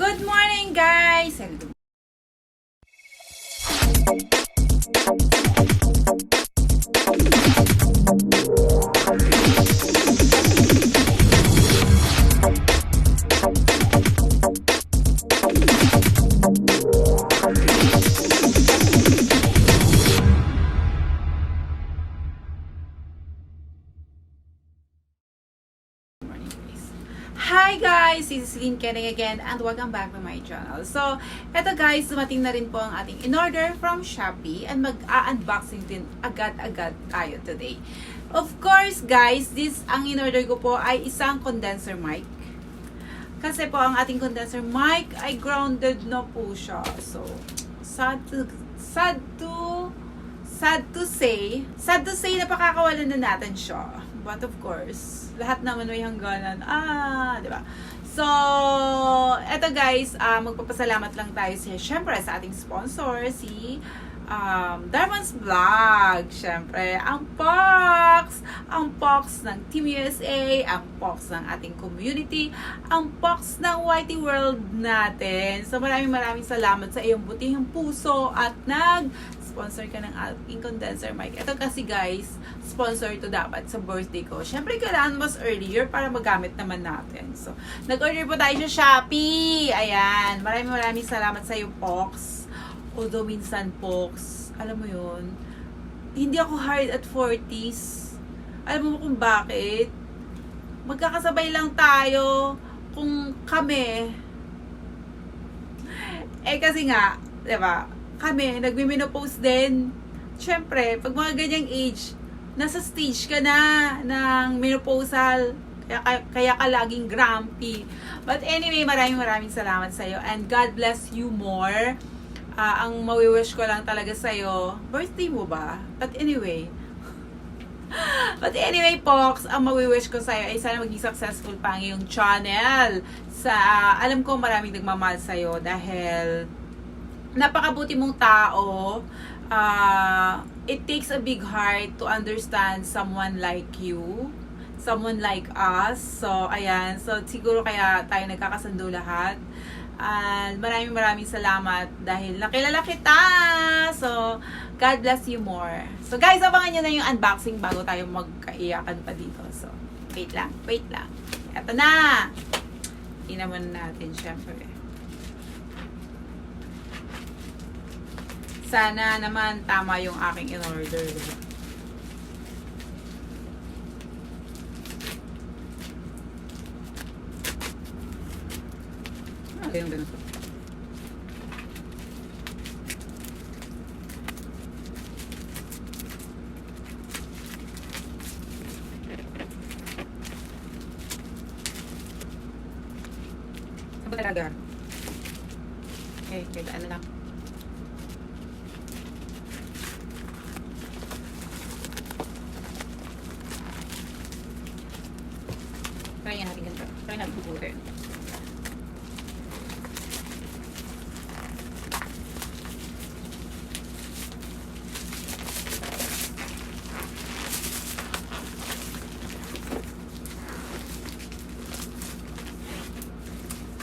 Good morning, guys! And hi guys! This is Lynn Kenning again and welcome back to my channel. So, eto guys, dumating na rin po ang ating in-order from Shopee and mag-unboxing din agad-agad tayo today. Of course guys, ang in-order ko po ay isang condenser mic. Kasi po ang ating condenser mic ay grounded na po siya. So, sad to say na pakakawalan na natin siya. But of course, lahat naman may hangganan. Di ba? So, eto guys, magpapasalamat lang tayo syempre sa ating sponsor, si Darman's Vlog. Syempre, ang POX ng Team USA, ang POX ng ating community, ang POX ng YT World natin. So, maraming salamat sa iyong butihang puso at sponsor ka ng ating condenser mic. Ito kasi guys, sponsor to dapat sa birthday ko. Syempre, kailangan mas earlier para magamit naman natin. So, nag-order po tayo sa Shopee. Ayan. Maraming salamat sa iyo, Pox. Although minsan, Pox, alam mo yun, hindi ako hard at 40s. Alam mo kung bakit? Magkakasabay lang tayo kung kami. Kasi nga, diba, kami, nagmi-menopause din. Siyempre, pag mga ganyang age, nasa stage ka na ng menopausal. Kaya ka laging grumpy. But anyway, maraming salamat sa'yo. And God bless you more. Ang mawi-wish ko lang talaga sa'yo, birthday mo ba? But anyway, Pox, ang mawi-wish ko sa'yo ay sana maging successful pa ang iyong channel. Alam ko maraming nagmamahal sa'yo dahil napakabuti mong tao. It takes a big heart to understand someone like you, someone like us. So, ayan. So, siguro kaya tayo nagkakasundo lahat. And maraming salamat dahil nakilala kita. So, God bless you more. So, guys, abangan nyo na yung unboxing bago tayo magkaiyakan pa dito. So, wait lang. Eto na! Tingnan muna natin, syempre. Sana naman tama yung aking in-order. Yung ganito. Saan ba talaga? Okay, ano lang. Try natin ganito. Try natin bubutin.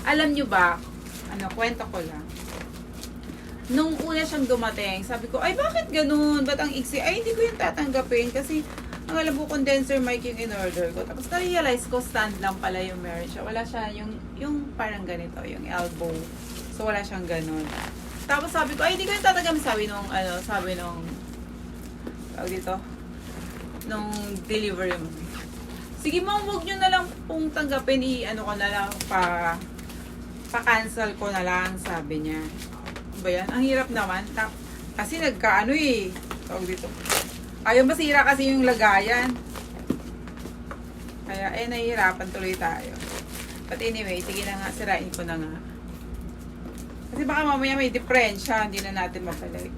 Alam nyo ba, kwento ko lang. Nung una siyang dumating, sabi ko, ay bakit ganun? Ba't ang iksi? Ay, hindi ko yung tatanggapin kasi ang alam ko, condenser mic yung in-order ko. Tapos na-realize ko, stand lang pala yung meron siya. Wala siya yung parang ganito, yung elbow. So, wala siyang ganun. Tapos sabi ko, ay, hindi ko yung tatanggapin. Sabi nung dito, nung delivery mo. Sige ma'am, huwag nyo na lang pong tanggapin. Ko na lang pa-cancel ko na lang, sabi niya. Ba yan? Ang hirap naman. Kasi tawag dito. Ayaw masira kasi yung lagayan. Kaya, nahihirapan tuloy tayo. But anyway, sige na nga, sirain ko na nga. Kasi baka mamaya may diferensya, hindi na natin mabalik.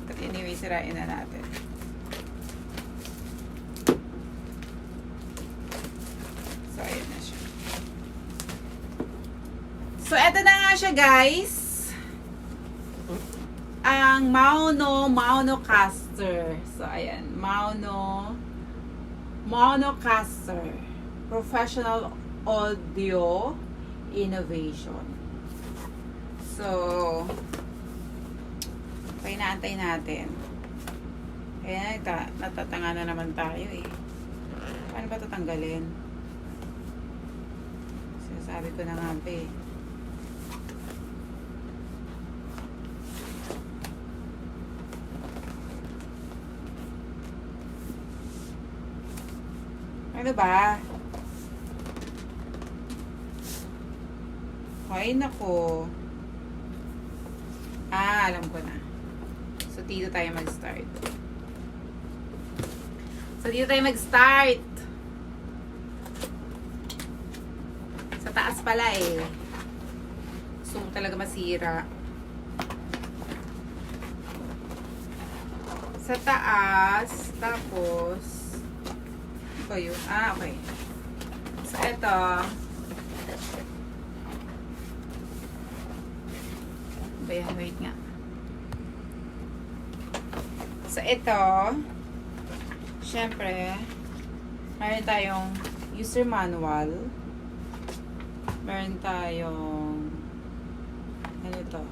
But anyway, sirain na natin. So, ayan na siya. So, eto na nga siya, guys. Ang Maunocaster. So, ayan. Maunocaster. Professional Audio Innovation. So, inaantay natin. Kaya natatanga na naman tayo eh. Paano ba tatanggalin? Sinasabi ko na nga ba eh. Ano ba? Ay, nako. Alam ko na. So, dito tayo mag-start. Sa taas pala eh. So, talaga masira. Sa taas, tapos, ito yun. Okay. So, ito. Wait nga. So, ito, syempre, meron tayong user manual. Meron tayong, ano ito?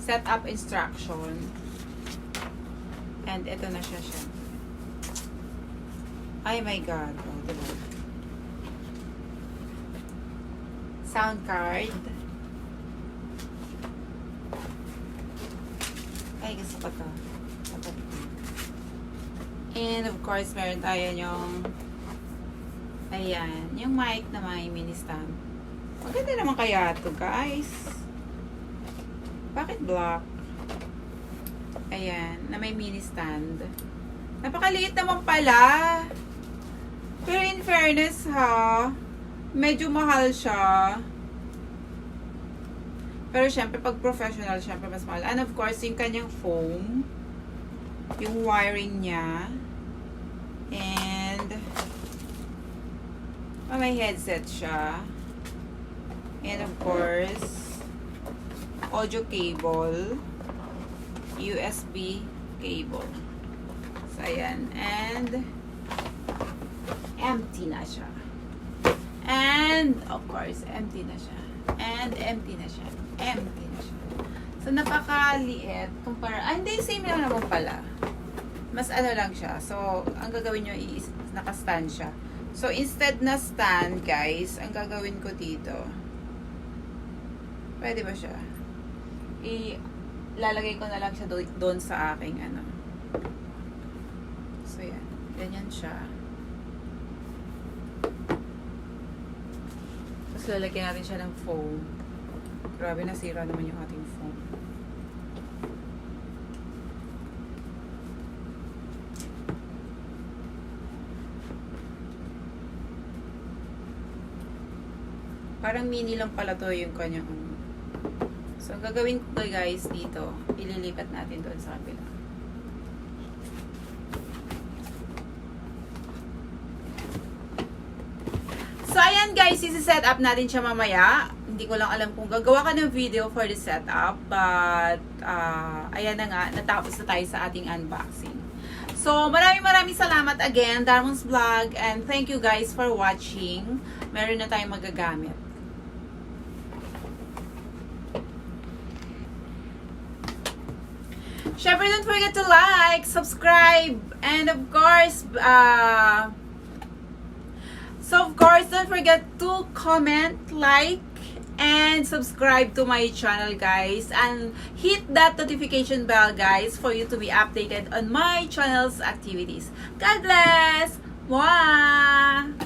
Setup instruction. And ito na siya. Ay my God. Oh, diba? Sound card. Ay, gusto ko to. And of course, meron tayo yung ayan, yung mic na may mini stand. Maganda naman kaya to, guys. Bakit black? Ayan, na may mini stand. Napakaliit naman pala. Pero in fairness ha, medyo mahal siya. Pero syempre, pag professional, syempre mas mahal. And of course, yung kanyang foam, yung wiring niya, and may headset siya. And of course, audio cable, USB cable. So, ayan. And empty na siya. And, of course, empty na siya. And empty na siya. Empty na siya. So, napakaliit. Hindi, same lang naman pala. Mas ano lang siya. So, ang gagawin nyo is, naka-stand siya. So, instead na stand, guys, ang gagawin ko dito, pwede ba siya? Ilalagay ko na lang siya doon sa aking, ano. So, yan. Ganyan siya. Tapos, lalagyan natin siya ng foam. Grabe, nasira naman yung ating foam. Parang mini lang pala to yung kanyang. So, ang gagawin ko guys dito, ililipat natin doon sa kabila. So, ayan guys, isi-set up natin siya mamaya. Hindi ko lang alam kung gagawa ka ng video for the setup. But, ayan na nga, natapos na tayo sa ating unboxing. So, maraming salamat again, Darmon's Vlog. And thank you guys for watching. Meron na tayong magagamit. Syempre, don't forget to like, subscribe, and of course, don't forget to comment, like, and subscribe to my channel, guys. And hit that notification bell, guys, for you to be updated on my channel's activities. God bless! Mwah!